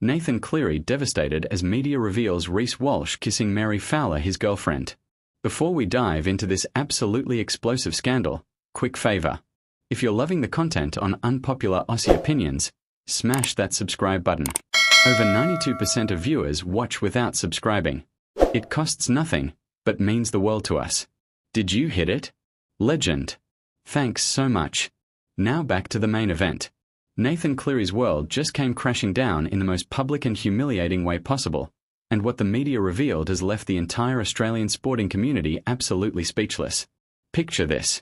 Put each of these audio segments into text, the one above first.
Nathan Cleary devastated as media reveals Reece Walsh kissing Mary Fowler, his girlfriend. Before we dive into this absolutely explosive scandal, quick favour. If you're loving the content on Unpopular Aussie Opinions, smash that subscribe button. Over 92% of viewers watch without subscribing. It costs nothing, but means the world to us. Did you hit it? Legend. Thanks so much. Now back to the main event. Nathan Cleary's world just came crashing down in the most public and humiliating way possible, and what the media revealed has left the entire Australian sporting community absolutely speechless. Picture this.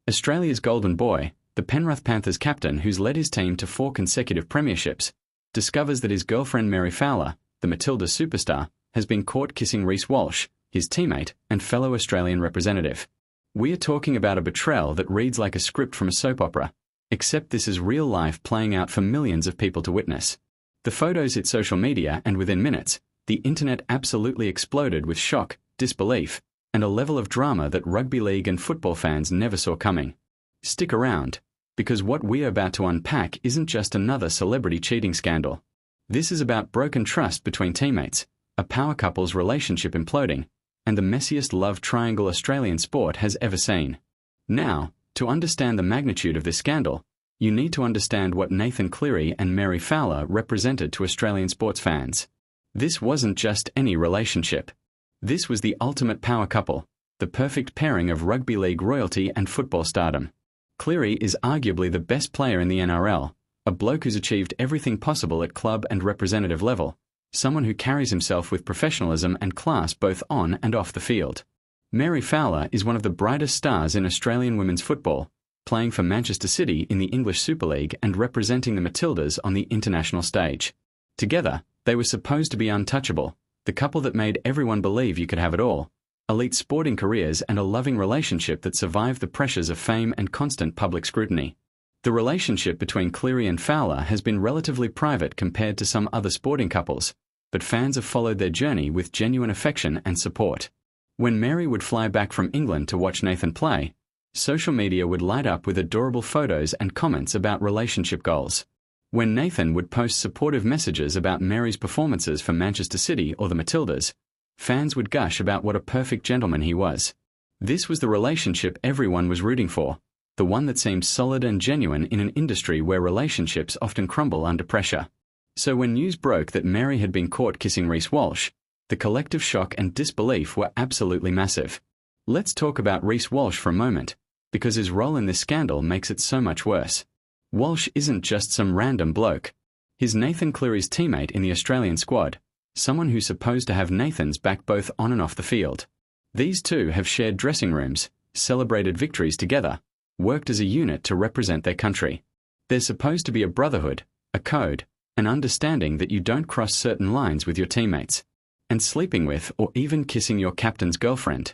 Australia's golden boy, the Penrith Panthers captain who's led his team to 4 consecutive premierships, discovers that his girlfriend Mary Fowler, the Matilda superstar, has been caught kissing Reece Walsh, his teammate and fellow Australian representative. We are talking about a betrayal that reads like a script from a soap opera, except this is real life playing out for millions of people to witness. The photos hit social media, and within minutes, the internet absolutely exploded with shock, disbelief, and a level of drama that rugby league and football fans never saw coming. Stick around, because what we are about to unpack isn't just another celebrity cheating scandal. This is about broken trust between teammates, a power couple's relationship imploding, and the messiest love triangle Australian sport has ever seen. Now, to understand the magnitude of this scandal, you need to understand what Nathan Cleary and Mary Fowler represented to Australian sports fans. This wasn't just any relationship. This was the ultimate power couple, the perfect pairing of rugby league royalty and football stardom. Cleary is arguably the best player in the NRL, a bloke who's achieved everything possible at club and representative level, someone who carries himself with professionalism and class both on and off the field. Mary Fowler is one of the brightest stars in Australian women's football, playing for Manchester City in the English Super League and representing the Matildas on the international stage. Together, they were supposed to be untouchable, the couple that made everyone believe you could have it all, elite sporting careers and a loving relationship that survived the pressures of fame and constant public scrutiny. The relationship between Cleary and Fowler has been relatively private compared to some other sporting couples, but fans have followed their journey with genuine affection and support. When Mary would fly back from England to watch Nathan play, social media would light up with adorable photos and comments about relationship goals. When Nathan would post supportive messages about Mary's performances for Manchester City or the Matildas, fans would gush about what a perfect gentleman he was. This was the relationship everyone was rooting for, the one that seemed solid and genuine in an industry where relationships often crumble under pressure. So when news broke that Mary had been caught kissing Reece Walsh, the collective shock and disbelief were absolutely massive. Let's talk about Reece Walsh for a moment, because his role in this scandal makes it so much worse. Walsh isn't just some random bloke. He's Nathan Cleary's teammate in the Australian squad, someone who's supposed to have Nathan's back both on and off the field. These two have shared dressing rooms, celebrated victories together, worked as a unit to represent their country. There's supposed to be a brotherhood, a code, an understanding that you don't cross certain lines with your teammates. And sleeping with or even kissing your captain's girlfriend.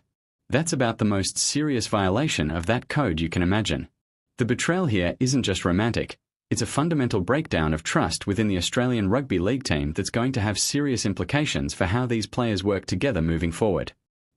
That's about the most serious violation of that code you can imagine. The betrayal here isn't just romantic, it's a fundamental breakdown of trust within the Australian Rugby League team that's going to have serious implications for how these players work together moving forward.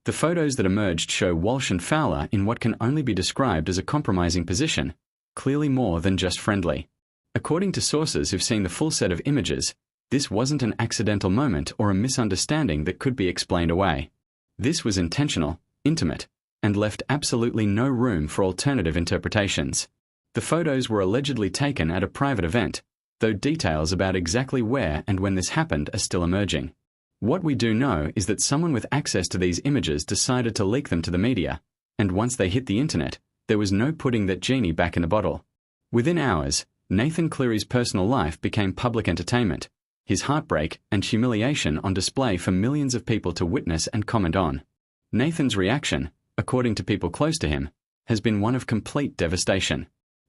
The photos that emerged show Walsh and Fowler in what can only be described as a compromising position, clearly more than just friendly. According to sources who've seen the full set of images, this wasn't an accidental moment or a misunderstanding that could be explained away. This was intentional, intimate, and left absolutely no room for alternative interpretations. The photos were allegedly taken at a private event, though details about exactly where and when this happened are still emerging. What we do know is that someone with access to these images decided to leak them to the media, and once they hit the internet, there was no putting that genie back in the bottle. Within hours, Nathan Cleary's personal life became public entertainment, his heartbreak and humiliation on display for millions of people to witness and comment on. Nathan's reaction, according to people close to him, has been one of complete devastation.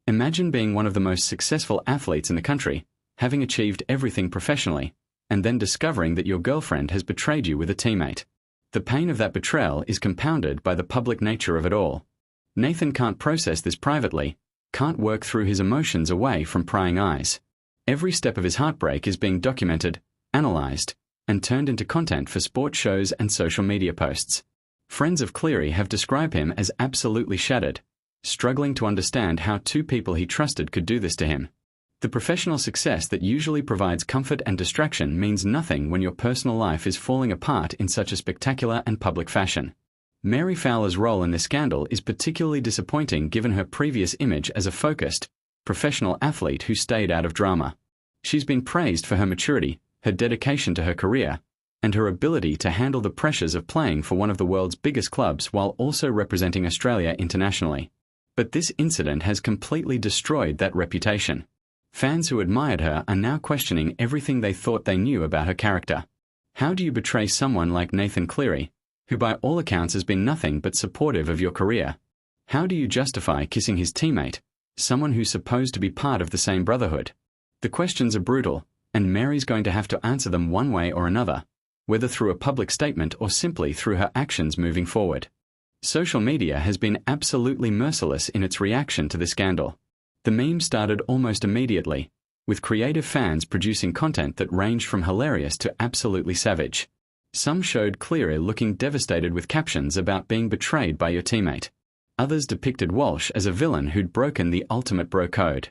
Imagine being one of the most successful athletes in the country, having achieved everything professionally, and then discovering that your girlfriend has betrayed you with a teammate. The pain of that betrayal is compounded by the public nature of it all. Nathan can't process this privately, can't work through his emotions away from prying eyes. Every step of his heartbreak is being documented, analysed, and turned into content for sports shows and social media posts. Friends of Cleary have described him as absolutely shattered, struggling to understand how 2 people he trusted could do this to him. The professional success that usually provides comfort and distraction means nothing when your personal life is falling apart in such a spectacular and public fashion. Mary Fowler's role in this scandal is particularly disappointing given her previous image as a focused, professional athlete who stayed out of drama. She's been praised for her maturity, her dedication to her career, and her ability to handle the pressures of playing for one of the world's biggest clubs while also representing Australia internationally. But this incident has completely destroyed that reputation. Fans who admired her are now questioning everything they thought they knew about her character. How do you betray someone like Nathan Cleary, who by all accounts has been nothing but supportive of your career? How do you justify kissing his teammate, someone who's supposed to be part of the same brotherhood? The questions are brutal, and Mary's going to have to answer them one way or another, whether through a public statement or simply through her actions moving forward. Social media has been absolutely merciless in its reaction to the scandal. The meme started almost immediately, with creative fans producing content that ranged from hilarious to absolutely savage. Some showed Cleary looking devastated with captions about being betrayed by your teammate. Others depicted Walsh as a villain who'd broken the ultimate bro code.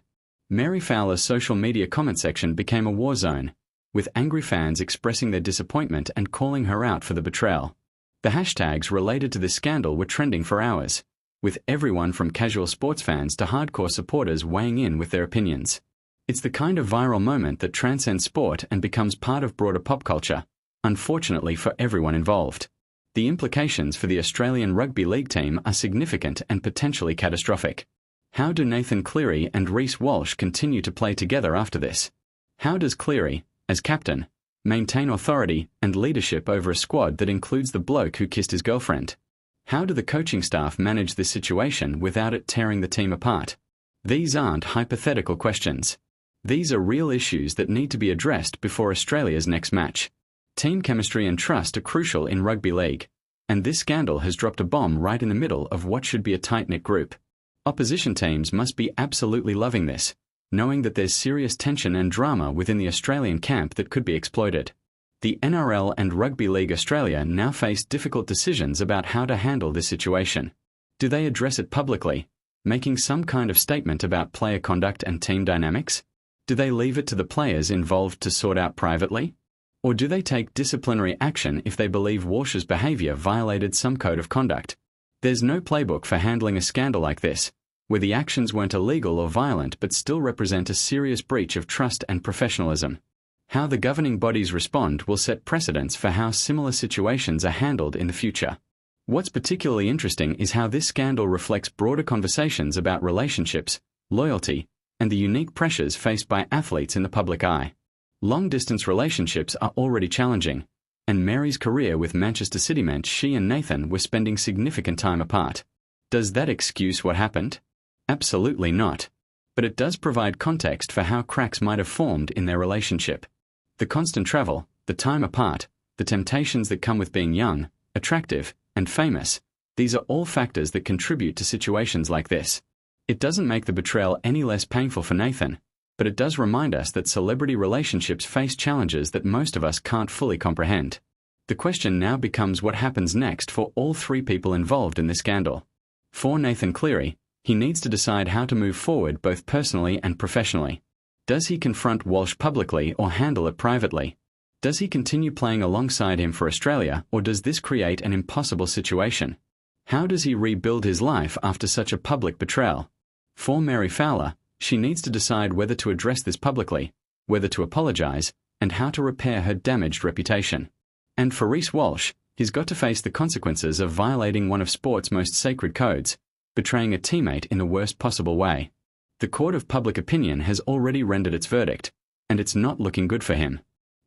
Mary Fowler's social media comment section became a war zone, with angry fans expressing their disappointment and calling her out for the betrayal. The hashtags related to this scandal were trending for hours, with everyone from casual sports fans to hardcore supporters weighing in with their opinions. It's the kind of viral moment that transcends sport and becomes part of broader pop culture, unfortunately for everyone involved. The implications for the Australian Rugby League team are significant and potentially catastrophic. How do Nathan Cleary and Reece Walsh continue to play together after this? How does Cleary, as captain, maintain authority and leadership over a squad that includes the bloke who kissed his girlfriend? How do the coaching staff manage this situation without it tearing the team apart? These aren't hypothetical questions. These are real issues that need to be addressed before Australia's next match. Team chemistry and trust are crucial in rugby league, and this scandal has dropped a bomb right in the middle of what should be a tight-knit group. Opposition teams must be absolutely loving this, knowing that there's serious tension and drama within the Australian camp that could be exploited. The NRL and Rugby League Australia now face difficult decisions about how to handle this situation. Do they address it publicly, making some kind of statement about player conduct and team dynamics? Do they leave it to the players involved to sort out privately? Or do they take disciplinary action if they believe Walsh's behaviour violated some code of conduct? There's no playbook for handling a scandal like this, where the actions weren't illegal or violent but still represent a serious breach of trust and professionalism. How the governing bodies respond will set precedents for how similar situations are handled in the future. What's particularly interesting is how this scandal reflects broader conversations about relationships, loyalty, and the unique pressures faced by athletes in the public eye. Long-distance relationships are already challenging, and Mary's career with Manchester City meant she and Nathan were spending significant time apart. Does that excuse what happened? Absolutely not. But it does provide context for how cracks might have formed in their relationship. The constant travel, the time apart, the temptations that come with being young, attractive, and famous, these are all factors that contribute to situations like this. It doesn't make the betrayal any less painful for Nathan, but it does remind us that celebrity relationships face challenges that most of us can't fully comprehend. The question now becomes what happens next for all three people involved in this scandal. For Nathan Cleary, he needs to decide how to move forward both personally and professionally. Does he confront Walsh publicly or handle it privately? Does he continue playing alongside him for Australia, or does this create an impossible situation? How does he rebuild his life after such a public betrayal? For Mary Fowler, she needs to decide whether to address this publicly, whether to apologise, and how to repair her damaged reputation. And for Reece Walsh, he's got to face the consequences of violating one of sport's most sacred codes, betraying a teammate in the worst possible way. The court of public opinion has already rendered its verdict, and it's not looking good for him.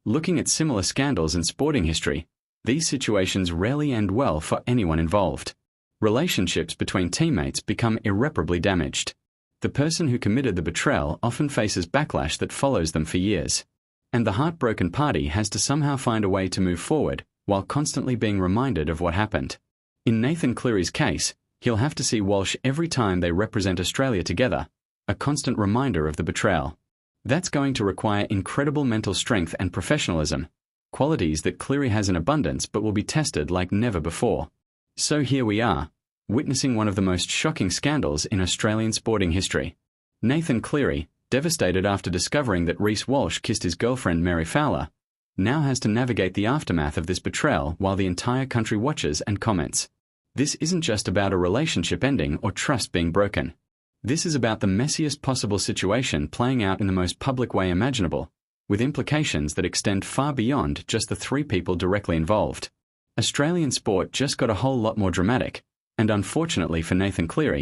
Looking at similar scandals in sporting history, these situations rarely end well for anyone involved. Relationships between teammates become irreparably damaged. The person who committed the betrayal often faces backlash that follows them for years. And the heartbroken party has to somehow find a way to move forward while constantly being reminded of what happened. In Nathan Cleary's case, he'll have to see Walsh every time they represent Australia together, a constant reminder of the betrayal. That's going to require incredible mental strength and professionalism, qualities that Cleary has in abundance but will be tested like never before. So here we are, witnessing one of the most shocking scandals in Australian sporting history. Nathan Cleary, devastated after discovering that Reece Walsh kissed his girlfriend Mary Fowler, now has to navigate the aftermath of this betrayal while the entire country watches and comments. This isn't just about a relationship ending or trust being broken. This is about the messiest possible situation playing out in the most public way imaginable, with implications that extend far beyond just the three people directly involved. Australian sport just got a whole lot more dramatic, and unfortunately for Nathan Cleary,